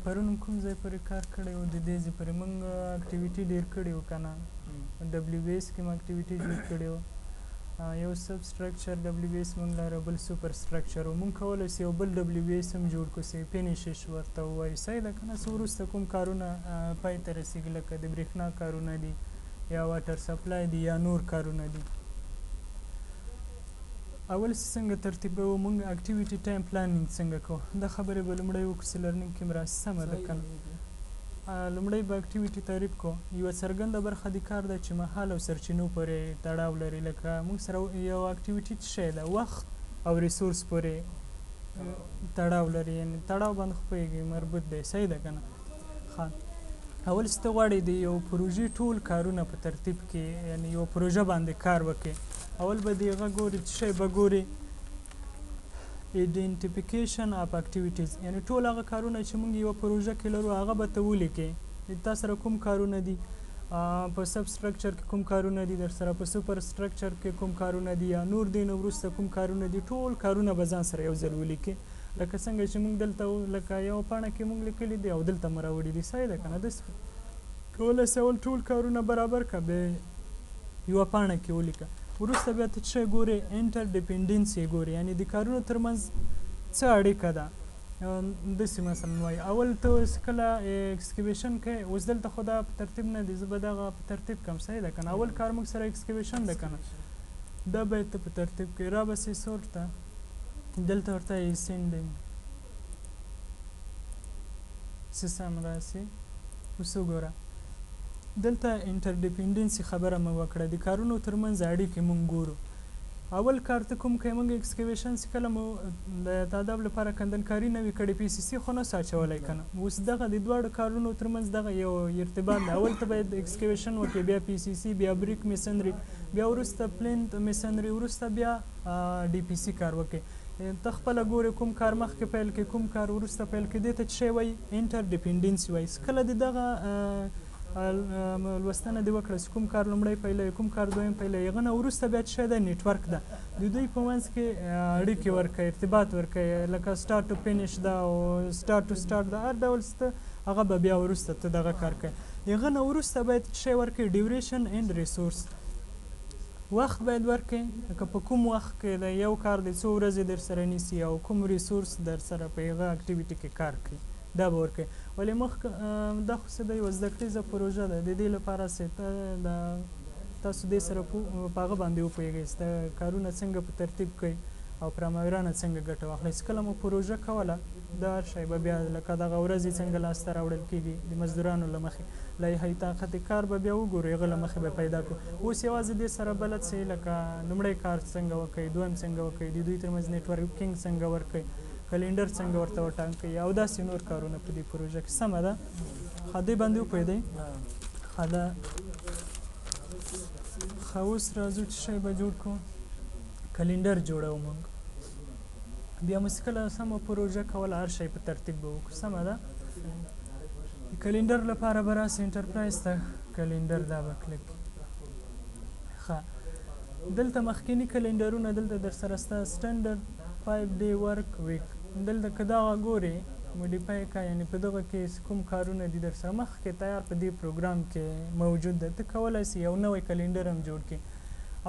پرون هم کوم ځای پورې کار کړی و د دې ځای پورې موږ اکټیویټي ډېر کړي وو که نه ډبلیو بي ایس کې مو اکټیویټي جوړ کړی و یو سب سټرکچر ډبلیو بي ایس موږ لره بل سوپر سټرکچر و موږ کولی سو یو بل ډبلیو بي ایس هم جوړ کړو چې فینیشش ورته ووایي صحیح ده که نه څه وروسته کوم کارونه پای ته رسېږي لکه د برېښنا کارونه دي یا واټر سپلای دی یا نور کارونه دي اول څنګه ترتیبوو موږ اکټیویټي ټایم پلانینګ څنګه کوو دا خبرې به لومړی وکړو چې لرنینګ کې م راسي سمه ده که نه لومړی به اکټیویټي تعریف کړو یوه څرګنده برخه د کار ده چې مهال او سرچینو پورې تړاو لري لکه موږ سره یو اکټیویټي څه شی ده وخت او ریسورس پورې تړاو لري یعنې تړاو باندې خو پوهېږي مربوط دی صحیح ده که نه ښه اول چې ته غواړې د یو پروژې ټول کارونه په ترتیب کې یعنې یو پروژه باندې کار وکړې اول به د هغه ګورې څه شی به ګورې ایډنټیفیکیشن اف اکټیویټیز یعنې ټول هغه کارونه چې موږ یوه پروژه کې لرو هغه به ته ولیکې تا سره کوم کارونه دي په سب سټرکچر کې کوم کارونه دي در سره په سوپر سټرکچر کې کوم کارونه دي یا نور دین وروسته کوم کارونه دي ټول کارونه به ځان سره یو ځل ولیکې لکه څنګه چې موږ دلته لکه یوه پاڼه کې موږ لیکلي دي او دلته مو راوړي دي صحیح ده که نه داسې کولی سې اول ټول کارونه برابر کړه بیا یوه پاڼه کې ولیکه وروسته بیا ته څه ګورې انټر ډیپنډنسي ګورې یعنې د کارونو ترمنځ څه اړیکه ده داسې مثلا وایي اول ته اوس کله ایکسکیویشن کوې اوس دلته خو دا په ترتیب نه دی زه به دغه په ترتیب کړم صحیح ده که نه اول کار موږ سره ایکسکیویشن ده که نه دا باید ته په ترتیب کړې را بسې سور ته دلته ورته یې سینډینګ څه سم راسي اوس وګوره دلته انټرډیپنډنسي خبره مو وکړه د کارونو ترمنځ اړیکې موږ ګورو اول کار ته کوم کوي موږ ایکسکیویشن چې کله مو د تاداب لپاره کندنکاري نه وي کړې پی سی سی خو نه سو اچولی که نه اوس دغه د دواړو کارونو ترمنځ دغه یو ارتباط دی اول ته باید ایکسکیویشن وکړې بیا پی سی سی بیا بریک میسنري بیا وروسته پلینت میسنري وروسته بیا ډي پی سی کار وکړې ته خپله ګورې کوم کار مخکې پیل کړې کوم کار وروسته پیل کړې دې ته څه شی وایي انټرډیپنډنسي وایي کله د دغه لوستنه دې وکړه چې کوم کار لومړی پیلوي کوم کار دویم پیلوي هغه نه وروسته بیا څه شی ده نیټورک ده د دوی په منځ کې اړیکې ورکوي ارتباط ورکوي لکه سټارټ ټو فینش ده او سټارټ ټو سټارټ ده هر ډول څه هغه به بیا وروسته ته دغه کار کوي د هغه نه وروسته باید څه شی ورکوي ډیوریشن اینډ ریسورس وخت باید ورکړي لکه په کوم وخت کې د یو کار د څو ورځې در سره نیسي او کوم ریسورس در سره په هغه اکټیویټي کې کار کوي دا به ورکوي ولې دا خو څه دی یوه زده کړیزه پروژه ده د دې لپاره چې تاسو دې سره په هغه باندې وپوهېږئ چې کارونه څنګه په ترتیب کوئ او پرامویرانه څنګه ګټه واخلئ چې کله مو پروژه کوله دا هر شی به بیا لکه دغه ورځې څنګه لاسته راوړل کېږي د مزدورانو له مخې لایحه طاقت کار به بیا وګورو هغه له مخې به پیدا کړو اوس یوازې دې سره بلد سئ لکه لومړی کار څنګه وکړئ دویم څنګه وکړئ د دوی ترمنځ نیټورکینګ څنګه ورکړئ کلینډر څنګه ورته وټاکئ او داسې نور کارونه په دې پروژه کې سمه ده ښه دې باندې وپوهېدئ ښه ده ښه اوس راځو چې شی به جوړ کړو کلینډر جوړوو موږ بیا مو چې کله سمه پروژه کوله هر شی په ترتیب به وکړو سمه ده د کلینډر لپاره به راسئ انټرپرایز ته کلینډر دا به کلیک ښه دلته مخکیني کلینډرونه دلته در سره ستا سټنډرډ 5 ډے ورک ویک دلته که دغه ګورې موډیفای کا یعنې په دغه کې کوم کارونه دي در سره مخکې تیار په دې پروګرام کې موجود ده ته کولی سې یو نوی کلینډر هم جوړ کړې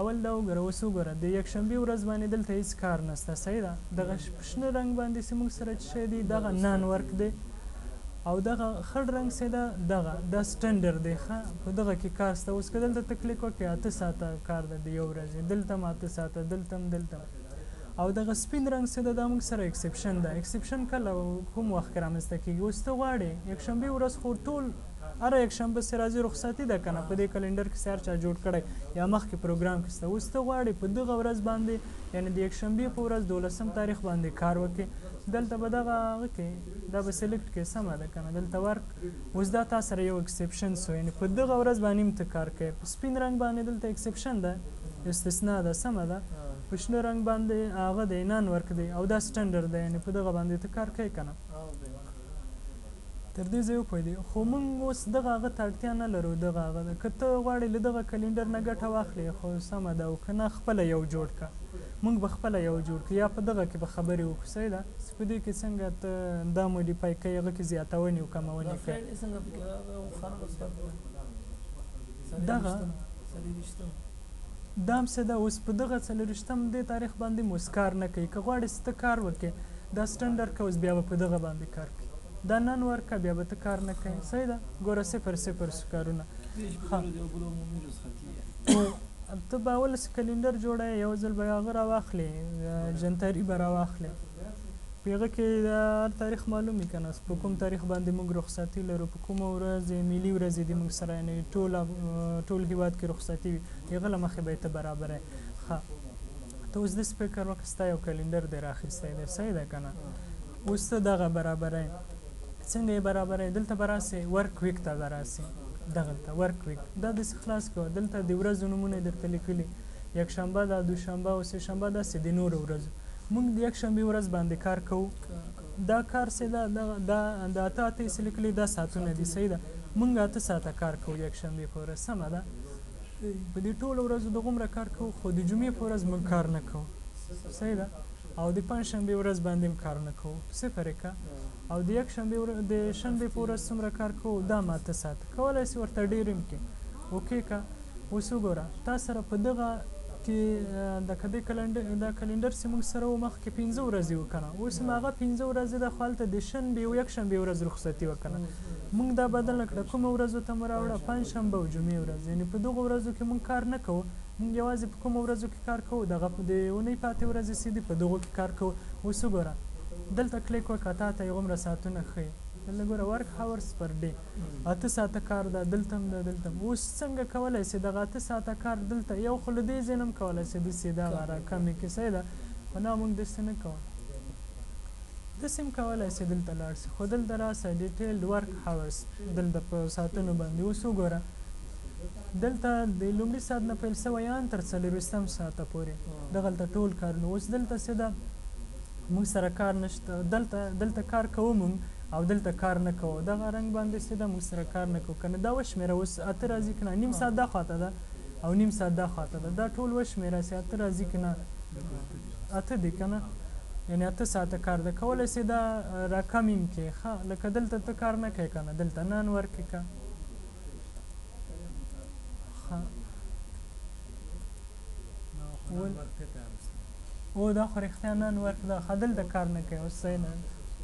اول دا وګوره اوس وګوره د یکشنبې ورځ باندې دلته هېڅ کار نشته صحیح ده دغه شنه رنګ باندې چې موږ سره څه شی دی دغه نان ورک دی او دغه خړ رنګ چې ده دغه دا سټنډر دی ښه په دغه کې کار شته اوس که دلته ته کلیک وکړې 8 ساعته کار ده د یو ورځې دلته هم 8 ساعته دلته هم دلته او دغه سپین رنګ چې ده دا موږ سره اکسپشن ده اکسپشن کله کوم وخت کې رامنځته کېږي اوس ته غواړې یکشنبې ورځ خو ټول هره یکشنبه چې راځي رخصتي ده که نه په دې کلینډر کې چې هر چا جوړ کړی یا مخکې پروګرام کې شته اوس ته غواړې په دغه ورځ باندې یعنې د یکشنبې په ورځ 12 تاریخ باندې کار وکړې دلته به دغه هغه کې دا به سلیکټ کړې سمه ده که نه دلته ورک اوس دا تا سره یو اکسپشن سو یعنې په دغه ورځ باندې هم ته کار کوې په سپین رنګ باندې دلته اکسپشن ده استثنا ده سمه ده په شنه رنګ باندې هغه دی نان ورک دی او دا سټنډرډ دی یعنې په دغه باندې ته کار کوې که نه ته تر دې ځایه وپوهېدې خو موږ اوس دغه هغه ته اړتیا نه لرو دغه هغه ده که ته غواړې له دغه کلینډر نه ګټه واخلې خو سمه ده او که نه خپله یو جوړ کړه موږ به خپله یو جوړ کړو یا په دغه کې به خبرې وکړو صحیح ده چې په دې کې څنګه ته دا موډیفای کوې هغه کې زیاتونې او کمونې کوې دغه دا هم څه ده اوس په دغه 40 دې تاریخ باندې مو کار نه کوي که غواړې چې ته کار وکړې دا سټنډر که اوس بیا به په دغه باندې کار کوي دا نن ورکه بیا به ته کار نه کوي صحیح ده ګوره 0 سو کارونه ته به اوله کلینډر جوړوې یو ځل به هغه راواخلې جنتري به راواخلې په هغه کې د هر تاریخ معلوم وي که نه په کوم تاریخ باندې موږ رخصتي لرو په کومه ورځ ملي ورځې دي موږ سره یعنې ټول هېواد کې رخصتي وي هغه له مخې به یې ته برابروې ښه ته اوس داسې فکر وکړه ستا یو کلینډر دی راخیستی دی صحیح ده که نه اوس ته دغه برابروې څنګه یې برابروې دلته به راسې ورک ویک ته به راسې دغلته ورک ویک دا داسې خلاص کوه دلته د ورځو نومونه یې درته لیکلي یکشنبه ده دوشنبه او سهشنبه داسې د نورو ورځو موږ د یکشنبې ورځ باندې کار کوو دا کار چې دا د اته اته یې لیکلي دا ساعتونه دي صحیح ده موږ 8 ساعته کار کوو یکشنبې په ورځ سمه ده په دې ټولو ورځو دغومره کار کوو خو د جمعې په ورځ موږ کار نه کوو صحیح ده او د پنجشنبې ورځ باندې هم کار نه کوو صفر یې که او د یکشنبې د شنبې په ورځ څومره کار کوو دا 8 ساعته کولی شي ورته ډېر هم کې اوکې که اوس وګوره تا سره په دغه کې د کلینډر چې موږ سره و مخکې 15 ورځې وو که نه اوس هم هغه 15 ورځې ده خو هلته د شنبې او یکشنبې ورځ رخصتي وه که نه موږ دا بدله کړه کومه ورځو ته مو راوړه پنجشنبه او جمعې ورځ یعنې په دغو ورځو کې موږ کار نه کوو موږ یوازې په کومو ورځو کې کار کوو دغه د اونۍ پاتې ورځې چې دي په دغو کې کار کوو اوس وګوره دلته کلیک وکړه تا ته یې هغومره ساعتونه ښیي دلته ګوره ورک هاورس پر ډے 8 ساعته کار ده دلته هم ده دلته هم اوس څنګه کولی شي دغه 8 ساعته کار دلته یو خو له دې ځای نه هم کولی شي داسې دغه راکمې کې صحیح ده خو نه موږ داسې نه کوو داسې هم کولی شي دلته لاړ شي خو دلته راسه ډیټیلډ ورک هاورس دلته په ساعتونو باندې اوس وګوره دلته د لومړي ساعت نه پیل شوی ان تر 40 ساعته پورې دغلته ټول کارونه اوس دلته څه ده موږ سره کار نشته دلته کار کوو موږ او دلته کار نه کوو دغه رنګ باندې څه ده موږ سره کار نه کوو که نه دا وشمېره اوس 8 راځي که نه نیم ساعت دا خواته ده او نیم ساعت دا خواته ده دا ټول وشمېره چې 8 راځي که نه 8 دي که نه یعنې 8 ساعته کار ده کولی شي دا راکم هم کې ښه لکه دلته ته کار نه کوې که نه دلته نن ورکې که او دا خو رښتیا نن ورک ده ښه دلته کار نه کوي اوس صحیح نه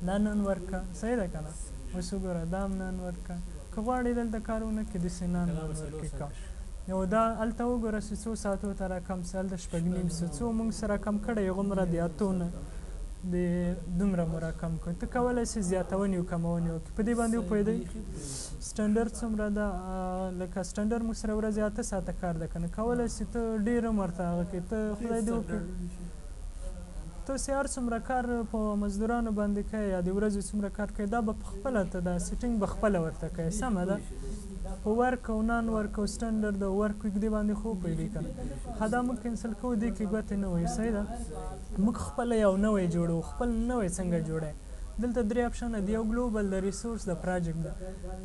دا نن ورکه صحیح ده که نه اوس وګوره دا هم نن ورکه که غواړې دلته کار ونه کړې داسې نن ورکې که او دا هلته وګوره چې څو ساعتو ته راکم شي هلته 6.5 څو موږ سره کم کړی هغومره د 8 نه د دومره مو راکم کړو ته کولی شي زیاتونې او کمونې وکړي په دې باندې وپوهېدئ سټنډر څومره ده لکه سټنډر موږ سره ورځې 8 ساعته کار ده که نه کولی شي ته ډېر هم ورته هغه کړې ته خدای دې وکړي ته چې هر څومره کار په مزدورانو باندې کوې یا د ورځې څومره کار کوې دا به په خپله ته دا سیټینګ به خپله ورته کوې سمه ده په ورک او نان ورک او سټنډر د ورک ویک دې باندې خو پوهېږې که نه ښه دا موږ کینسل کوو دې کې ګوتې نه وایي صحیح ده موږ خپله یو نوی جوړو خپل نوی څنګه جوړی دلته 3 اپشنه دي یو ګلوبل د ریسورس د پراجکټ ده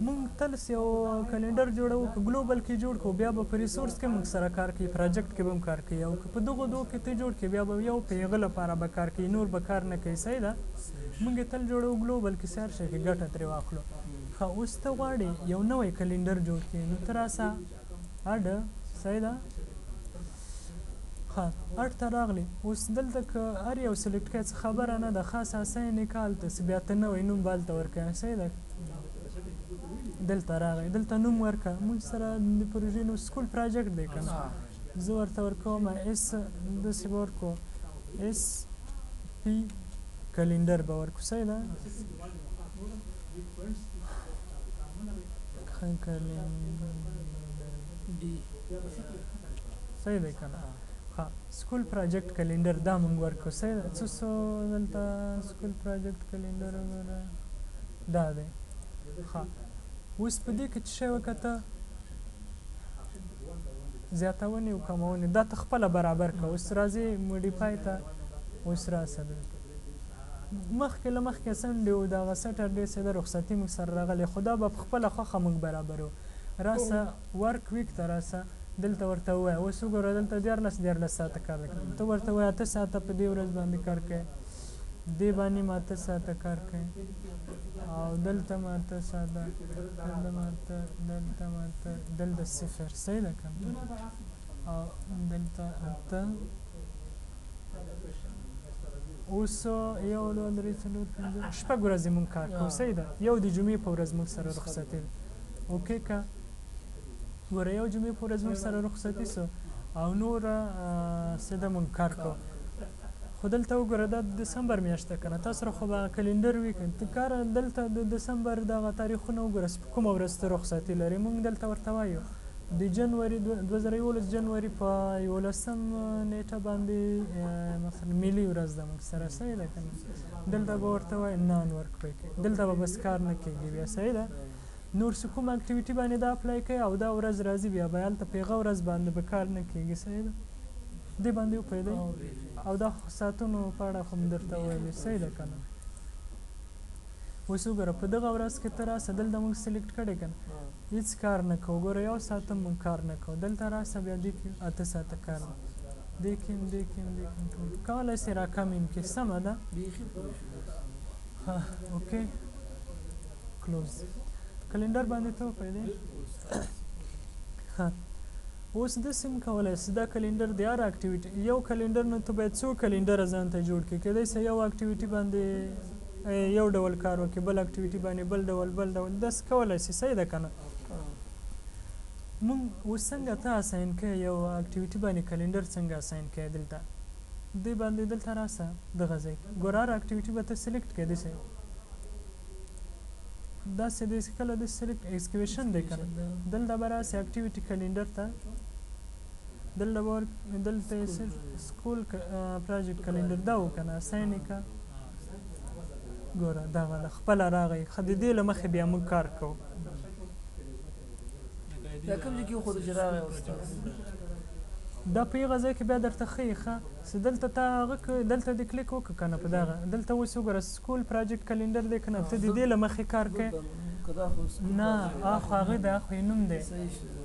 موږ تل یو کلینډر جوړوو که ګلوبل کې جوړ کړو بیا به په ریسورس کې موږ سره کار کوي پراجکټ کې به هم کار کوي او که په دغو دوو کې ته جوړ کړې بیا به یو په هغه لپاره به کار کوي نور به کار نه کوي صحیح ده موږ یې تل جوړوو ګلوبل کې چې هر شی کې ګټه ترې واخلو ښه اوس ته غواړې یو نوی کلینډر جوړ کړې نو ته راسه اډ صحیح ده ښه اډ ته راغلې اوس دلته که هر یو سلیکټ کوې څه خبره نه ده خاص اساین یې که هلته چې بیا ته نوی نوم به هلته ورکوې صحیح ده دلته راغی دلته نوم ورکړه موږ سره د پروژې نوم سکول پراجکټ دی که نه زه ورته ورکوم اس داسې به ورکړو اس پی کلینډر به ورکړو صحیح ده صحیح دی که نه ښه سکول پراجکټ کلینډر دا موږ ورکړو صحیح ده څه دلته سکول پراجکټ کلینډر وګوره دا دی ښه اوس په دې کې څه شی وکته زیاتونې او کمونې دا ته خپله برابر کړه اوس راځې موډیفای ته اوس راسه دلته مخکې له مخکې سنډې و دغه سټرډې سیده رخصتي موږ سره راغلی خو دا به په خپله خوښه موږ برابرو راسه ورک ویک ته راسه دلته ورته ووایه اوس وګوره دلته 14 ساعته کار دی ته ورته وایه 8 ساعته په دې ورځ باندې کار کوې دې باندې ما 8 ساعته کار کوې او دلته ما 8 ساعته دلته صفر صحیح ده که او دلته 8 اوس 1 2 3 4 5 شپږ ورځې مونږ کار کوو صحیح ده یو د جمعې په ورځ مونږ سره رخصتي ده اوکې که ګوره یو جمعې په ورځ مونږ سره رخصتي سو او نوره سیده مونږ کار کوو خو دلته وګوره دا د دسمبر میاشت ده که نه تا سره خو به کلنډر وي که ته کار دلته د دسمبر دغه تاریخونه وګوره کومه ورځ ته رخصتي لرې مونږ دلته ورته وایو د جنوري 2011 جنوري په 11 نیټه باندې مثلا ملي ورځ ده موږ سره صحیح ده که نه دلته به ورته وایي نان ورک ویک دلته به بس کار نه کېږي بیا صحیح ده نور چې کوم اکټیویټي باندې دا اپلای کوي او دا ورځ راځي بیا به هلته په هغه ورځ باندې به کار نه کېږي صحیح ده دې باندې وپوهېدی او دا ساعتونو په اړه خو م درته ویلې صحیح ده که نه اوس وګوره په دغه ورځ کې ته راسه دلته موږ سلیکټ کړی که نه هېڅ کار نه کوو ګوره یو ساعت هم موږ کار نه کوو دلته راسه بیا دې کې 8 ساعته کار ده دې کې هم ټول کولی سې راکم هم کې سمه ده ها اوکې کلوز کلنډر باندې ته وپوهېدې ښه اوس داسې هم کولی سې دا کلنډر د هر اکټیویټي یو کلنډر نه ته باید څو کلنډره ځان ته جوړ کړې کېدای سي یو اکټیویټي باندې یو ډول کار وکړي بل اکټیویټي باندې بل ډول داسې کولی سي صحیح ده که نه مونږ اوس څنګه ته اساین کوې یو اکټیویټي باندې کلنډر څنګه اساین کوې دلته دې باندې دلته راسه دغه ځای ګوره هر اکټیویټي به ته سلیکټ کوې داسې داسې داسې کله د سلیکټ ایکسکیویشن دی که نه دلته به راسې اکټیویټي کلنډر ته دلته یې سکول پروجیکټ کلنډر دا و که نه اساین یې که ګوره دغه ده خپله راغی ښه د دې له مخې بیا موږ کار کوو دا کوم ځای کې وښوده چې راغی دا په هغه ځای کې بیا درته ښیي ښه چې دلته تا هغه دلته دې کلیک وکړه که نه په دغه دلته اوس وګوره سکول پروجیکټ کلنډر دی که نه ته د دې له مخې کار کوې نه خو هغه د خو یې نوم دی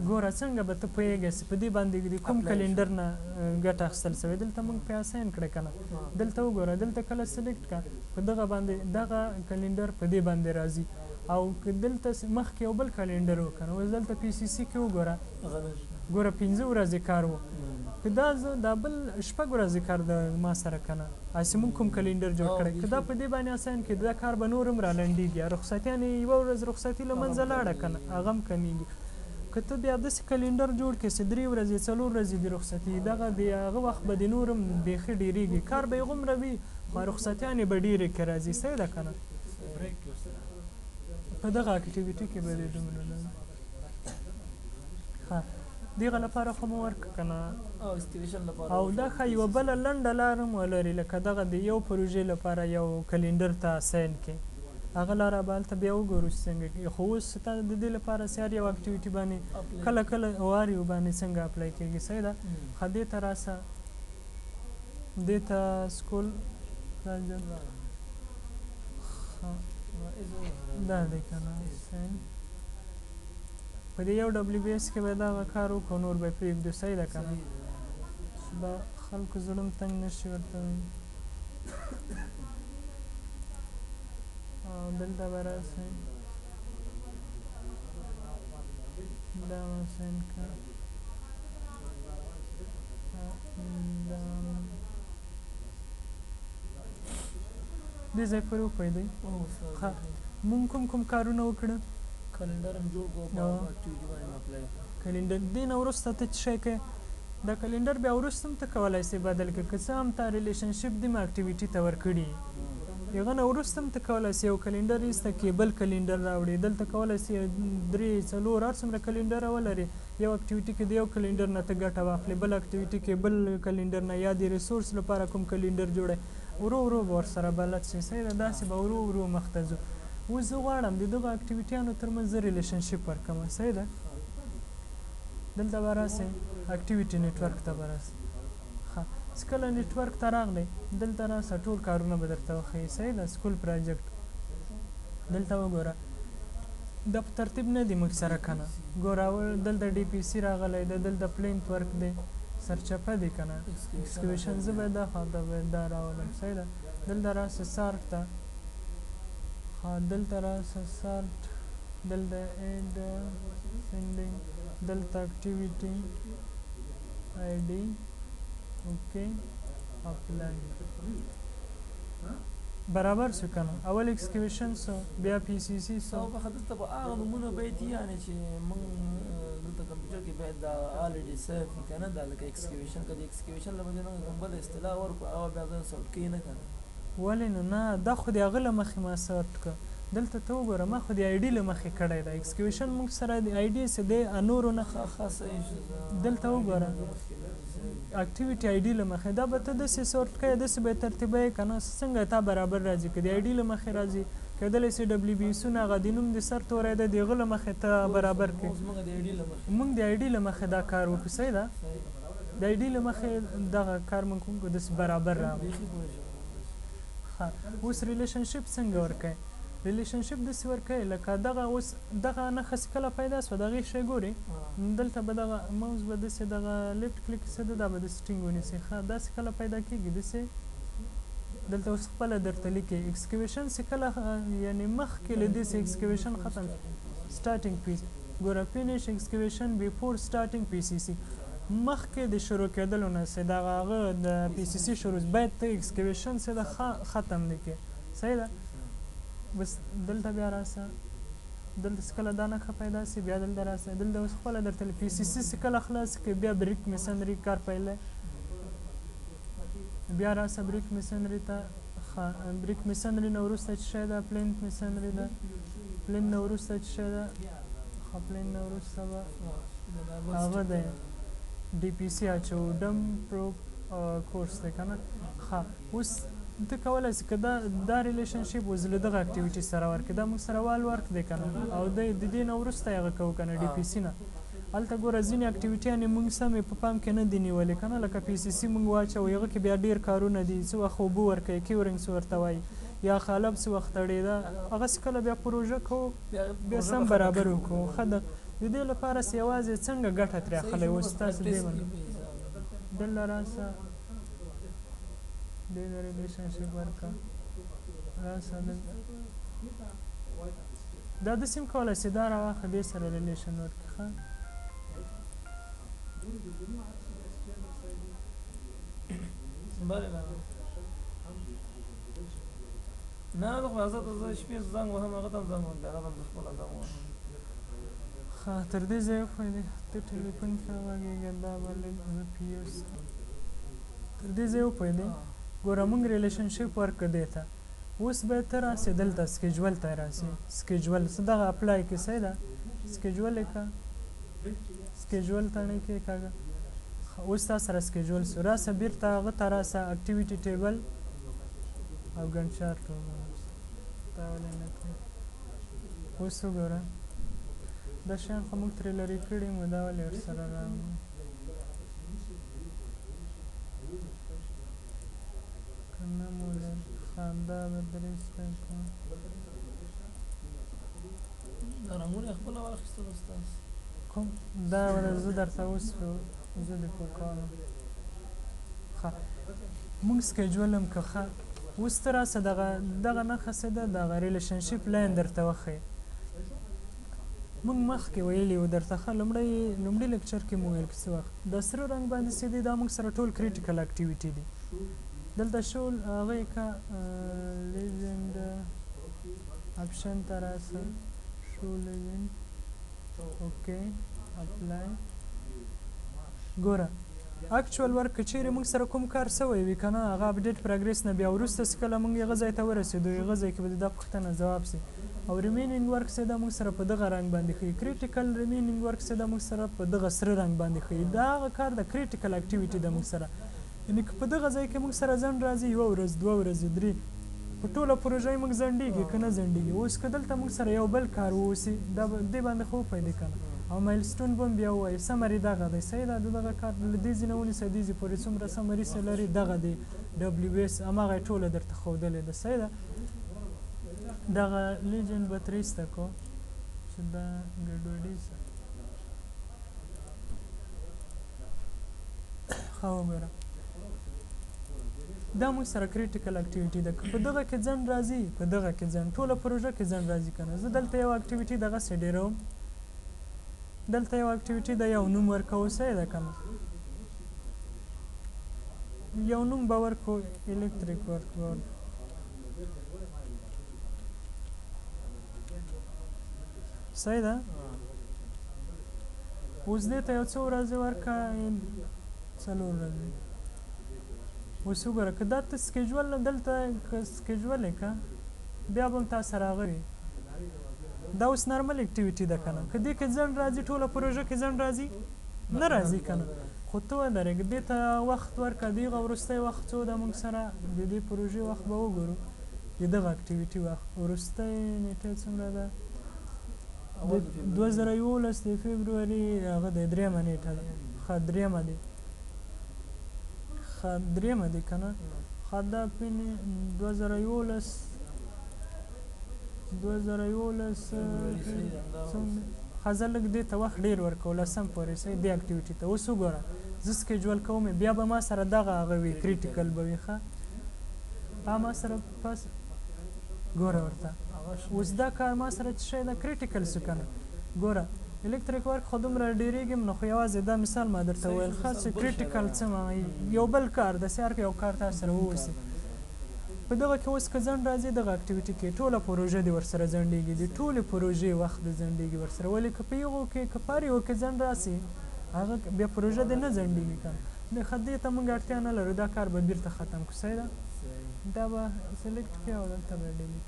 ګوره څنګه به ته پوهېږې چې په دې باندې د کوم کلنډر نه ګټه اخیستل سوې دلته موږ پې اساین کړی که نه دلته وګوره دلته کله سلیکټ کړه په دغه باندې دغه کلنډر په دې باندې راځي او که دلته مخکې یو بل کلنډر و که نه اوس دلته پی سی سی کې وګوره ګوره 15 ورځې کار و که دا زه دا بل شپږ ورځې کار د ما سره که نه هسې موږ کوم کلنډر جوړ کړی که دا په دې باندې اساین کړي دا کار به نور هم رالنډېږي رخصتیانې یوه ورځ رخصتي له منځه لاړه که نه هغه هم کمیږي که ته بیا داسې کلنډر جوړ کړې چې 3 ورځې 4 ورځې د رخصتي دغه د هغه وخت به د نور هم بیخي ډېرېږي کار به یې غومره وي خو رخصتیانې به ډېرې که راځي صحیح ده که نه په دغه اکټیویټي کې به دې دومره ښه دغه لپاره خو مو ورکړه که نه او دا ښه یوه بله لنډه لار هم ولري لکه دغه د یو پروژې لپاره یو کلنډر ته اساین کړي هغه لاره به هلته بیا وګورو چې څنګه کېږي خو اوس تا د دې لپاره چې هر یو اکټیویټي باندې کله کله هر یو باندې څنګه اپلای کېږي صحیح ده ښه دې ته راسه دې ته سکول دا دی که نه په دې یو ډبلیو بي ایس کې به دغه کار وکړو نور به یې پرېږدو صحیح ده که نه دا خلکو زړه هم تنګ نه شي ورته او دلته به راسئ دا اساین کړه دې ځای پورې وپوهېدئ ښه مونږ کوم کارونه وکړه کلنډر هم جوړ کړو په اکټیویټي باندې اپلای کړو کلنډر دې نه وروسته ته څه شی کوې دا کلنډر بیا وروسته هم ته کولی سې بدل کړې که څه هم تا ریلیشنشپ دې م اکټیویټي ته ورکړي هغه نه وروسته هم ته کولی سې یو کلنډر ایسته کړې بل کلنډر راوړې دلته کولی سې 3 4 هر څومره کلنډره ولرې یو اکټیویټي کې د یو کلنډر نه ته ګټه واخلې بل اکټیویټي کې بل کلنډر نه یا د ریسورس لپاره کوم کلنډر جوړی ورو ورو به ورسره بلد شي صحیح ده داسې به ورو ورو مخته ځو اوس زه غواړم د دغو اکټیویټیانو تر منځ زه ریلیشنشپ ورکړم صحیح ده دلته به راسئ اکټیویټي نیټورک ته به راسئ ښه چې کله نیټورک ته راغلی دلته راسه ټول کارونه به درته وښیي صحیح ده سکول پروجیکټ دلته وګوره دا په ترتیب نه دي موږ سره که نه ګوره اول دلته ډي پي سي راغلی ده دلته پلینت ورک دی سرچپه دی که نه اکسکیویشن زه باید دا خواته باید دا راولم صحیح ده دلته راسه سارت ته دلته راسه سارت دلته اید سینډینګ دلته اکټیویټي آی ډي اوکې اپلای برابر شو که نه اول اکسکیویشن سو بیا پی سی سی سو او په دلته به هغه نومونه باید یعنې چې موږ دلته کمپیوټر کې باید دا الریډي سیف وي که نه دا لکه اکسکیویشن که د اکسکیویشن له وجې نه کوم بله اصطلاح ورکړو هغه بیا ځان سورټ کوي نه که نه ولې نو نه دا خو د هغه له مخې ما سورټ کړه دلته ته وګوره ما خو د آی ډي له مخې کړی ده اکسکیویشن موږ سره د آی ډي څه دی نورو نه دلته وګوره اکټیویټي آی ډي له مخې دا به ته داسې سورټ کوې داسې به یې ترتیبوې که نه څنګه تا برابر راځي که د آی ډي له مخې راځي کېدلی شي ډبلیو بي ایسونه هغه د نوم د سر توری ده د هغه له مخې ته برابر کړې موږ د آی ډي له مخې دا کار وکړو صحیح ده د آی ډي له مخې دغه کار موږ وکړو داسې برابر راغی ښه اوس ریلیشنشپ څنګه ورکوې ریلیشنشپ داسې ورکوې لکه دغه اوس دغه نښه چې کله پیدا شوه د هغې شی ګورې دلته به دغه موز به داسې دغه لیفټ کلیک څه ده دا به داسې ټینګ ونیسي ښه داسې کله پیدا کېږي داسې دلته اوس خپله درته لیکې اکسکیویشن چې کله یعنې مخکې له دې چې اکسکیویشن ختم سټارټینګ پیس ګوره فینش اکسکیویشن بیفور سټارټینګ پی سی سی مخکې د شروع کېدلو نه چې دغه هغه د پی سی سی شروع باید ته اکسکیویشن چې د ختم دی کې صحیح ده بس دلته بیا راسه دلته چې کله دا نښه پیدا شي بیا دلته راسه دلته اوس خپله درته پی سی سی چې کله خلاص کړې بیا بریک میسنري کار پیلی بیا راسه بریک میسنري ته بریک میسنري نه وروسته چې شی ده پلینت میسنري ده پلین نه وروسته چې شی ده پلین نه وروسته به هغه دی ډي پي سي اچو ډم پرو کورس دی که نه ښه اوس ته کولی شې که دا ریلیشنشپ اوس له دغه اکټیویټي سره ورکړې دا موږ سره وال ورک دی که نه او د دې نه وروسته یې هغه کوو که نه ډي پي سي نه هلته ګوره ځینې اکټیویټیانې موږ سمې په پام کې نه دي نیولې که نه لکه پی سی سی موږ واچوو هغه کې بیا ډېر کارونه دي څه وخت اوبه ورکوي کیورینګ څه ورته وایي یا خالب څه وخت تړېده هغسې کله بیا پروژه کوو بیا سم برابر وکړو ښه ده د دې لپاره چې یوازې څنګه ګټه ترې اخلی اوس تاسو دې دلته راسه دې د ریلیشنشپ ورکړه راسه دلته دا داسې هم کولی شي دا راواخله دې سره ریلیشن ورکړي ښه بله نه د خو حضرت زه شپې زنګ وهم هغه ته هم زنګ وهم هغه ته هم زه خپله زنګ وهم ښه تر دې ځایه وښویدې ته ټلیفون کې راغږېږه دا به لږ زه پي ایس تر دې ځایه وپوهېدې ګوره موږ ریلیشنشپ ورکړه دې ته اوس باید ته راسې دلته سکیجول ته راسې سکیجول څه دغه اپلای کې صحیح ده سکیجول یې که سکیجول ته نه کې کاږه اوس تا سره سکیجول سو راسه بیرته هغه ته راسه اکټیویټي ټیبل او ګن چارټ دا ولې نه کړې اوس وګوره دا شیان خو موږ ترې لرې کړي مو دا ولې ورسره راغلي که نه مو لر خندا به درې سپی کوم دا رنګونه یې خپله واخیستل استاد کوم دا زه درته اوس زه دې پوه کوم ښه موږ سکیجول هم که ښه اوس ته راسه دغه نښه څه ده دغه ریلیشنشپ لاین درته وښیي موږ مخکې ویلي وو درته ښه لومړي لیکچر کې مو ویل څه وخت د سره رنګ باندې چې دی دا موږ سره ټول کریټیکل اکټیویټي دي دلته شول هغه یې که لیجنډ اپشن ته راسه شو لیجنډ اوکې اپلای ګوره اکچوال ورک که چیرې موږ سره کوم کار سوی وي که نه هغه اپډیټ پروګریس نه بیا وروسته چې کله موږ هغه ځای ته ورسېدو هغه ځای کې به د دا پوښتنه ځواب شي او ریمینینګ ورک چې دا موږ سره په دغه رنګ باندې ښیي کریټیکل ریمینینګ ورک چې دا موږ سره په دغه سره رنګ باندې ښیي دا هغه کار د کریټیکل اکټیویټي ده موږ سره یعنې که په دغه ځای کې موږ سره ځنډ راځي 1 ورځ 2 ورځې 3 په ټوله پروژه موږ ځنډېږي که نه ځنډېږي اوس که دلته موږ سره یو بل کار واوسي دا دې باندې خو وپوهېدې که نه او مایلسټون به هم بیا ووایي سمري دغه دی صحیح ده د دغه کار له دې ځای نه ونیسئ دې ځای پورې څومره سمري څه لري دغه دی ډبلیو ایس هماغه یې ټوله درته ښودلې ده صحیح ده دغه لیجن به ترې ایسته کړو چې دا ګډوډي ښه وګوره دا موږ سره کریټیکل اکټیویټي ده که په دغه کې ځنډ راځي په دغه کې ځنډ ټوله پروژه کې ځنډ راځي که نه زه دلته یو اکټیویټي دغسې ډېروم دلته یو اکټیویټي د یو نوم ورکوو صحیح ده که نه یو نوم به ورکړو الکتریک ورک به ورکړو صحیح ده اوس دې ته یو څو ورځې ورکړه 4 ورځې اوس وګوره که دا ته سکیجول دلته که سکیجول یې که بیا به هم تا سره هغه وي دا اوس نارمل اکټیویټي ده که نه که دې کې ځنډ راځي ټوله پروژه کې ځنډ راځي نه راځي که نه خو ته ودرېږه دې ته وخت ورکړه د هغه وروستی وخت څو ده موږ سره د دې پروژې وخت به وګورو د دغه اکټیویټي وخت وروستی نیټه څومره ده 2011 د فبروري هغه د 3مه نیټه ده ښه 3مه دی ښه 3مه دی که نه ښه دا 2011 ښه زه لږ دې ته وخت ډېر ورکوو 10 پورې صحیح دې اکټیویټي ته اوس وګوره زه سکیجول کوم بیا به ما سره دغه هغه وي کریټیکل به وي ښه ما سره پس ګوره ورته اوس دا کار ما سره څه شی ده کریټیکل شو که نه ګوره الکتریک ورک خو دومره ډېرېږي نو خو یوازې دا مثال ما درته ویل ښه چې کریټیکل څه معنی یو بل کار داسې هر یو کار تاسو سره ووسي په دغه کې اوس که ځنډ راځي دغه اکټیویټي کې ټوله پروژه دې ورسره ځنډېږي د ټولې پروژې وخت دې ځنډېږي ورسره ولې که په هغو کې که په هر یو کې ځنډ راسي هغه بیا پروژه دې نه ځنډېږي که نه ښه دې ته موږ اړتیا نه لرو دا کار به بېرته ختم کړو صحیح ده دا به سلیکټ کړي او دلته به ډیلیټ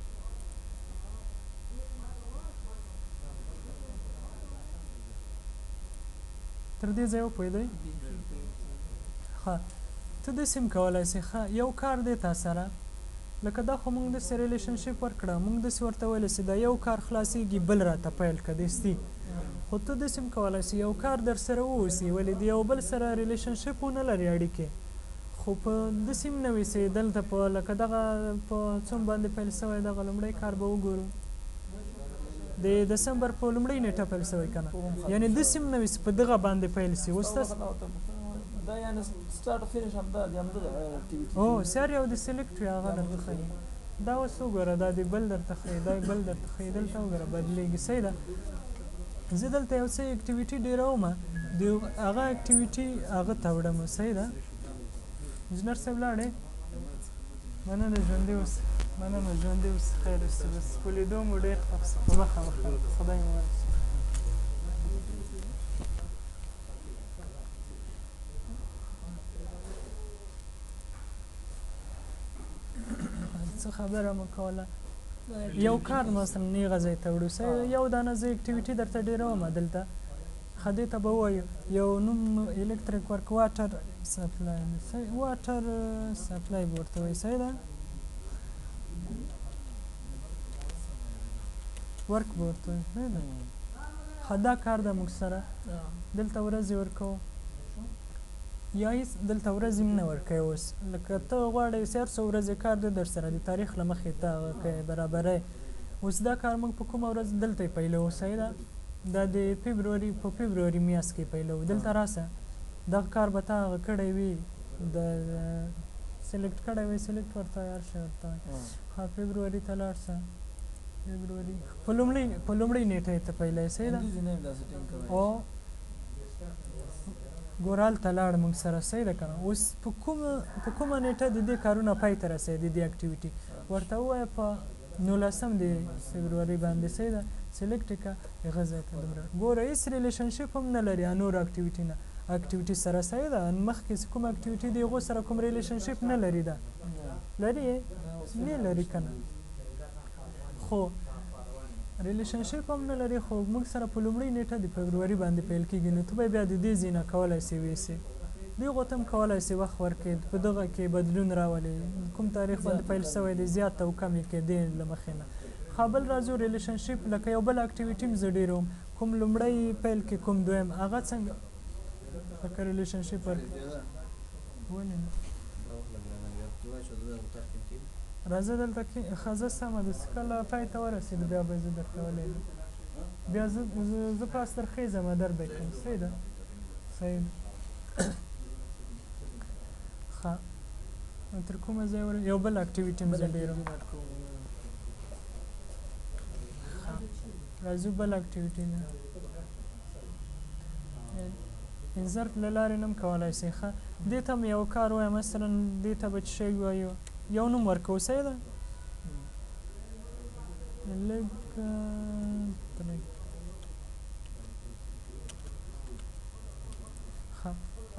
تر دې ځایه وپوهېدئ ښه ته داسې هم کولی سې ښه یو کار دی تا سره لکه دا خو موږ داسې ریلیشنشپ ورکړه موږ داسې ورته ویلی سي دا یو کار خلاصېږي بل راته پیل کړه دستي خو ته داسې هم کولی سې یو کار در سره واوسي ولې د یو بل سره ریلیشنشپ ونه لري اړیکې خو په داسې هم نه وي چې دلته په لکه دغه په څوم باندې پیل شوی دغه لومړی کار به وګورو د دسمبر په لومړۍ نیټه پیل شوی که نه یعنې داسې هم نه وي چې په دغه باندې پیل شي اوس تاسو دا یعنې سټارټ فینش همدا د همده اکټیویټي او سر یو د سلیکټ وي هغه درته ښیي دا اوس وګوره دا د بل درته ښیي دا بل درته ښیي دلته وګوره بدلېږي صحیح ده زه دلته یو څه اکټیویټي ډېروم د هغه اکټیویټي هغه ته وړم صحیح ده انجینر صاحب لاړې مننه ژوندي اوسه مننه ژوندي اوسه خیر اوسه بس په لیدو مو ډېر مخامخ خدای مو ورسي څه خبره مو کوله یو کار مثلا نیغه ځای ته وړو یو دانه زه اکټیویټي درته ډېروم دلته ښه دې ته به ووایو یو نوم الکتریک ورک واټر سپلای واټر سپلای به ورته وایي صحیح ده ورک به ورته وایي صحیح ده ښه دا کار ده موږ سره دلته ورځې ورکوو یا هېڅ دلته ورځې هم نه ورکوي اوس لکه ته غواړې چې هر څو ورځې کار دی در سره د تاریخ له مخې ته هغه کوې برابری اوس دا کار موږ په کومه ورځ دلته یې پیلوو صحیح ده دا د فبروري په فبروري میاشت کې پیلوو دلته راسه دغه کار به تا هغه کړی وي د سلیکټ کړی وي سلیکټ ورته وایي هر شی ورته وایي ښه فبروري ته لاړ شه فبروري په لومړۍ نیټه یې ته پیلوي صحیح ده او ګورال ته لاړ موږ سره صحیح ده که نه اوس په کومه نیټه د دې کارونه پای ته رسوي د دې اکټیویټي ورته ووایه په 19 د فبروري باندې صحیح ده سلیکټ یې کړه هغه ځای ته دومره ګوره هېڅ ریلیشنشپ هم نه لري نور اکټیویټي سره صحیح ده مخکې چې کوم اکټیویټي د هغو سره کوم ریلیشنشپ نه لري ده لري نه لري که نه خو ریلیشنشپ هم نه لري خو موږ سره په لومړۍ نیټه د فبروري باندې پیل کېږي نو ته به بیا د دې ځای نه کولی سې ویسې دغو ته هم کولی سې وخت ورکړې په دغه کې بدلون راولې کوم تاریخ باندې پیل شوی دی زیات او کم یې کېدې له مخې نه بل راځو ریلیشنشپ لکه یو بل اکټیویټي هم زه ډېر وم کوم لومړی پیل کې کوم دویم هغه څنګه لکه ریلیشنشپ ورکړي ولې نه راځه دلته کې ښځه سمه ده چې کله پای ته ورسېدو بیا به زه درته ولیږم بیا زه پاس درخیزم در به کوم صحیح ده صحیح ده ښه تر کومه ځای یو بل اکټیویټي هم زه ډېر وم راځو بل اکټیویټي ده انزرت له لارې نه هم کولی شئ ښه دې ته هم یو کار وایه مثلا دې ته به څه شی ووایو یو نوم ورکوو صحیح ده ښه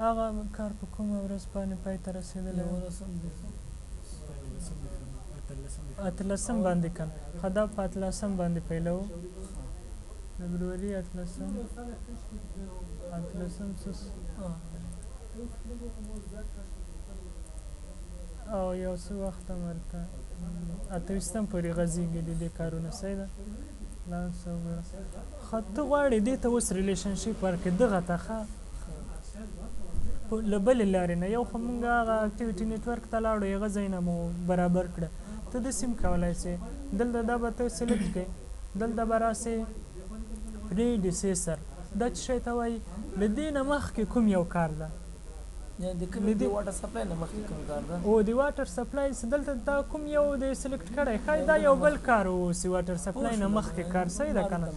هغه کار په کومه ورځ باندې پای ته رسېدلی اتلسم باندې کن ښه دا په اتلسم باندې پیلوو فبروري اتلسم او یو څه وخت هم هلته 28 پورې غځېږي د دې کارونه صحیح ده ښه ته غواړې دې ته اوس ریلیشنشپ ورکړې دغه ته ښه له بلې لارې نه یو خو مونږ هغه اکټیویټي نیټورک ته لاړو هغه ځای نه مو برابر کړه ته داسې هم کولی شې دلته دا به ته سلیکټ کړې دلته به راسې پریډیسیسر دا څه شی ته وایي له دې نه مخکې کوم یو کار ده د واټر سپلای نه مخکې کوم کار ده او د واټر سپلای دلته دا کوم یو د سلیکټ کړی ښایي دا یو بل کار اوسي واټر سپلای نه مخکې کار صحیح ده که نه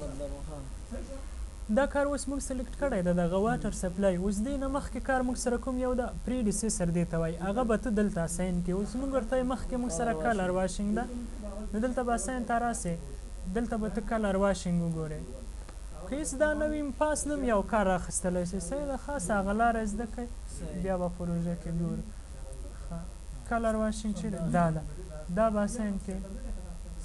دا کار اوس موږ سلیکټ کړی ده دغه واټر سپلای اوس دې نه مخکې کار موږ سره کوم یو ده پریډیسیسر دې ته وایي هغه به ته دلته اساین کړې اوس موږ ورته مخکې موږ سره کلر واشنګ ده نو دلته به اساین ته راسې دلته به ته کلر واشنګ وګورې که هېڅ دا نه وي پاس نه یو کار راخیستلی شي صحیح ده خاص هغه لاره زده کړئ بیا به پروژه کې ګورو کلر واشنګ چې دا ده دا به اساین کړې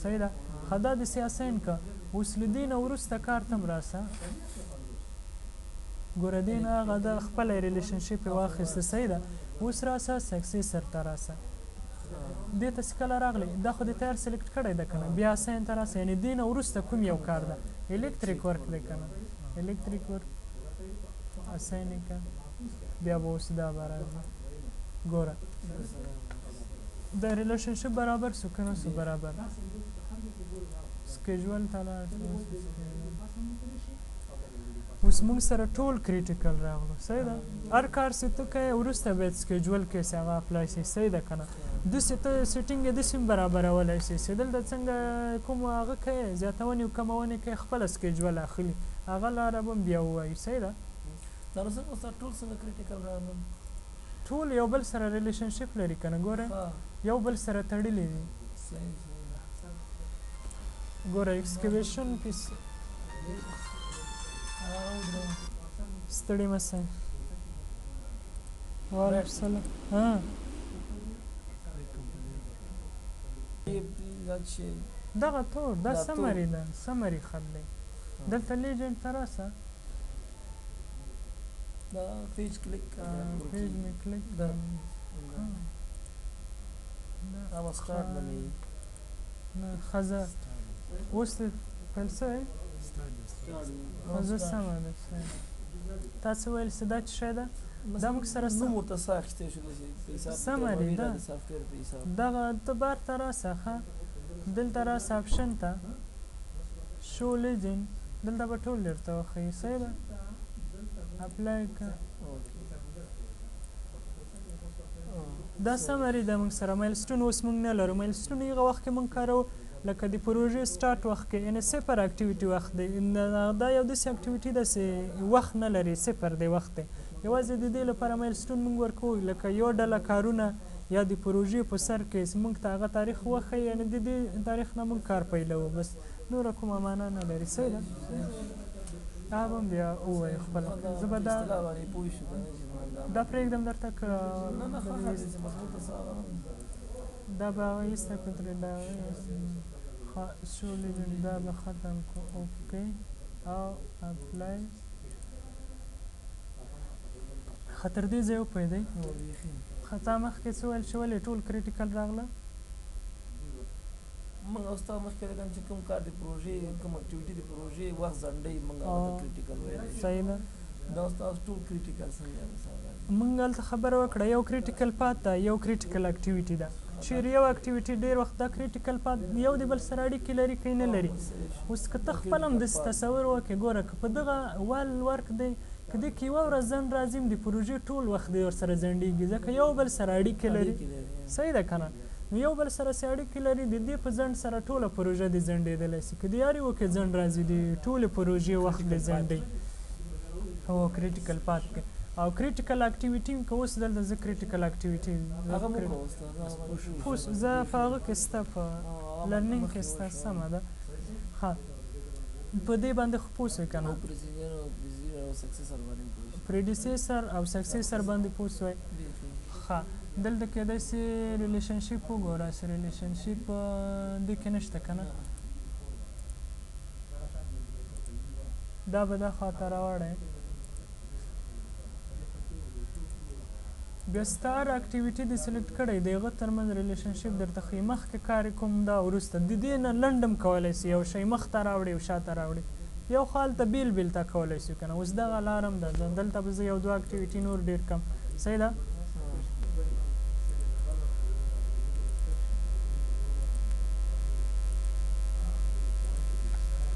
صحیح ده ښه دا داسې اساین که اوس له دې نه وروسته کار ته هم راسه ګوره دې نه هغه د خپله ریلیشنشپ یې واخیسته صحیح ده اوس راسه سکسیسر ته راسه دې ته چې کله راغلی دا خو دې تیار سلیکټ کړی ده که نه بیا اساین ته راسه یعنې دې نه وروسته کوم یو کار ده الکتریک ورک دی که نه الکتریک ورک اساین یې که بیا به اوس دا به راځي ګوره د ریلیشنشپ برابر سو که نه سو برابر سکیجول ته لاړ اوس موږ سره ټول کریټیکل راغلو صحیح ده هر کار چې ته کوې وروسته باید سکیجول کې چې هغه اپلای شي صحیح ده که نه داسې ته سیټینګ یې داسې هم برابرولی شي چې دلته څنګه کوم هغه کوې زیاتونې او کمونې کوې خپله سکیجول اخلي هغه لاره به هم بیا ووایي صحیح ده دا نو څنګه استاد ټول څنګه کریټیکل راغلل ټول یو بل سره ریلیشنشپ لري که نه ګوره یو بل سره تړلي دي ګوره ایکسکیویشن پیس ستړي مه شئ وعلیکم السلام دغه طور دا سمري ده سمري خط دی دلته لیجنډ ته راسه دا پیج کلیک پیج مې کلیک دا اما سٹارټ باندې نه ښځه اوس دې پیل شوی ښځه سمه ده تا څه ویل چې دا څه شی ده دا موږ سره نوم ورته څه اخیستی شو سمه دی ده دغه ته بار ته راسه ښه دلته راسه اپشن ته شو لیجنډ دلته به ټول درته وښیي صحیح ده اپلای که دا سمري ده موږ سره مایلسټون اوس موږ نه لرو مایلسټون هغه وخت کې موږ کارو لکه د پروژې سټارټ وخت کې یعنې صفر اکټیویټي وخت دی دا یو داسې اکټیویټي ده چې وخت نه لري صفر دی وخت دی یوازې د دې لپاره مایلسټون موږ ورکوو لکه یو ډله کارونه یا د پروژې په سر کې موږ ته هغه تاریخ وښیي یعنې د دې تاریخ نه موږ کار پیلوو بس نوره کومه معنا نه لري صحیح ده هغه هم بیا ووایو خپله زه به دا پرېږدم درته که دا به هغه ایسته کړو ترې دا شو لیجنډ دا به ختم کړو اوکې او اپلای ښه تر دې ځای وپوهېدئ ښه تا مخکې څه ویل چې ولې ټول کریټیکل راغله موږ او ستا مخکې لګن چې کوم کار د پروژې کوم اکټیویټي د پروژې وخت ځنډوي موږ هغه کریټیکل ویلی شو. صحیح ده. دا ستاسو ټول کریټیکل څنګه مثال موږ هلته خبره وکړه یو کریټیکل پات ده یو کریټیکل اکټیویټي ده. چیرې یو اکټیویټي ډېر وخت دا کریټیکل پات یو د بل سره اړیکې لري که نه لري. اوس که ته خپل هم داسې تصور وکړې ګوره که په دغه وال ورک دی که دې کې یوه ورځ ځنډ راځي د پروژې ټول وخت دی ورسره ځنډېږي ځکه یو بل سره اړیکې لري. صحیح ده که نه؟ نو یو بل سره چې اړیکې لري د دې په ځنډ سره ټوله پروژه دې ځنډېدلی شي. که د یار یو کې ځنډ راځي د ټولې پروژې وخت دې ځنډوي. او کریټیکل پات کې او کریټیکل اکټیویټي که اوس دلته زه کریټیکل اکټیویټي زه په هغه کې سته په لرنینګ کې سته سمه ده. ښه په دې باندې خو پوه شوې که نه پریډیسیسر او سکسیسر باندې پوه شوی. ښه دلته کېدای شي ریلیشنشپ وګوره چې ریلیشنشپ دې کې نشته که نه دا به دا خواته راوړی. بیا ستا هر اکټیویټي دې سلیکټ کړی د هغه ترمنځ ریلیشنشپ درته ښیي مخکې کار کوم دا وروسته د دې نه لنډ هم کولی شي یو شی مخ ته راوړي او شاته راوړي یو خو هلته بیل بیل ته کولی شو که نه. اوس دغه لار هم ده دلته به زه یو دوه اکټیویټي نور ډېر کم. صحیح ده.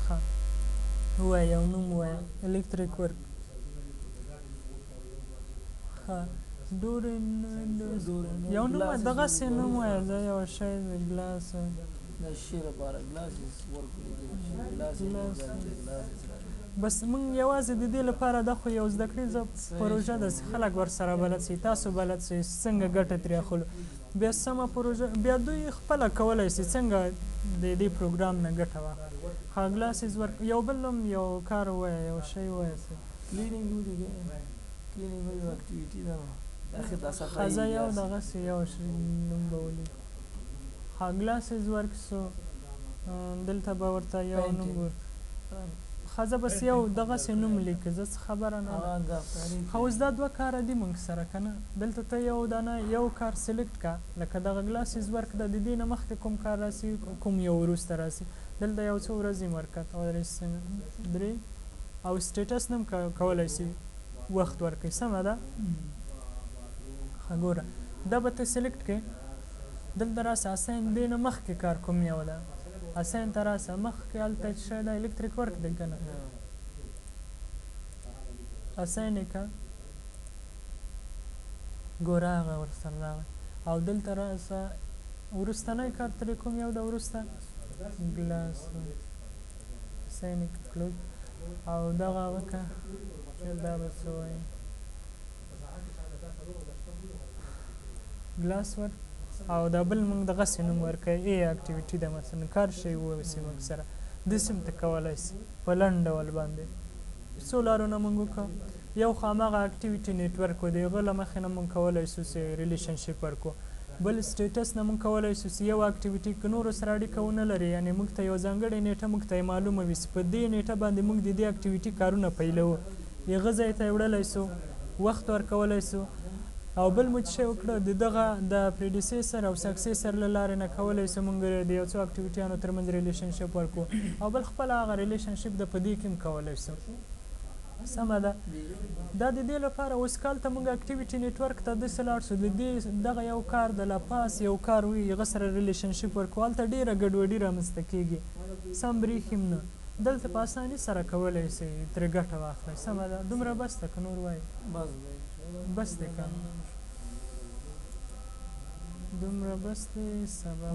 ښه ووایه یو نوم ووایه الکتریک ورک. ښه یو نوم دغسې نوم وایه زه یو شی د ګلاس بس موږ یوازې د دې لپاره دا خو یو زده کړیزه پروژه ده چې خلک ورسره بلد شي تاسو بلد شئ څنګه ګټه ترې اخلو. بیا سمه پروژه بیا دوی خپله کولی شي څنګه د دې پروګرام نه ګټه واخلي. ښه ګلاسز ورک یو بل هم یو کار ووایه یو شی ووایه کلینینګ یو اکټیویټي ده ښځه یو دغسې یو نوم به ولیکو. ښه ګلاسز ورک سو دلته به ورته یو نوم ښځه بس یو دغسې نوم لیکي زه څه خبره نه ده. ښه اوس دا دوه کاره دي موږ سره که نه دلته ته یو دانه یو کار سلیکټ که لکه دغه ګلاسز ورک ده د دې نه مخکې کوم کار راسي کوم یو وروسته راسي دلته یو څو ورځې ورکړه درې او سټیټس نه هم کولی شي وخت ورکوي سمه ده. ښه ګوره دا به ته سلیکټ کړې دلته راسه اساین دې نه مخکې کار کوم یو ده اساین ته راسه مخکې هلته چې شی ده الکتریک ورک دی که نه اساین یې که ګوره هغه ورسره راغی او دلته راسه وروستنی کار ترې کوم یو ده وروسته ګلاس اساین یې که کلوز او دغه هغه که دا به څه وایي ګلاس ورک او دا بل موږ دغسې نوم ورکوي ای اکټیویټي ده مثلا کار شی ووسي موږ سره داسې هم ته کولی شي په لنډ ډول باندې څو لارونه موږ وکړو. یو خو هماغه اکټیویټي نیټورک و د هغه له مخې نه موږ کولی شو چې ریلیشنشپ ورکړو. بل سټیټس نه موږ کولی شو چې یو اکټیویټي که نورو سره اړیکه ونه لري یعنې موږ ته یو ځانګړې نیټه موږ ته یې معلومه وي چې په دې نیټه باندې موږ د دې اکټیویټي کارونه پیلوو هغه ځای ته یې وړلی شو وخت ورکولی شو. او بل مو چې شی وکړه د دغه د پریډیسیسر او سکسیسر له لارې نه کولی شو موږ د یو څو اکټیویټیانو ترمنځ ریلیشنشپ ورکړو او بل خپله هغه ریلیشنشپ د په دې کې هم کولی شو سمه ده. دا د دې لپاره اوس کال ته موږ اکټیویټي نیټورک ته داسې لاړ شو د دې دغه یو کار د لاپاس یو کار وي هغه سره ریلیشنشپ ورکړو هلته ډېره ګډوډي رامنځته کېږي سم برېښي هم نه دلته په اساني سره کولی شئ ترې ګټه واخلئ سمه ده. دومره بس ده که نور وایي بس دی که دومره بس دی سبا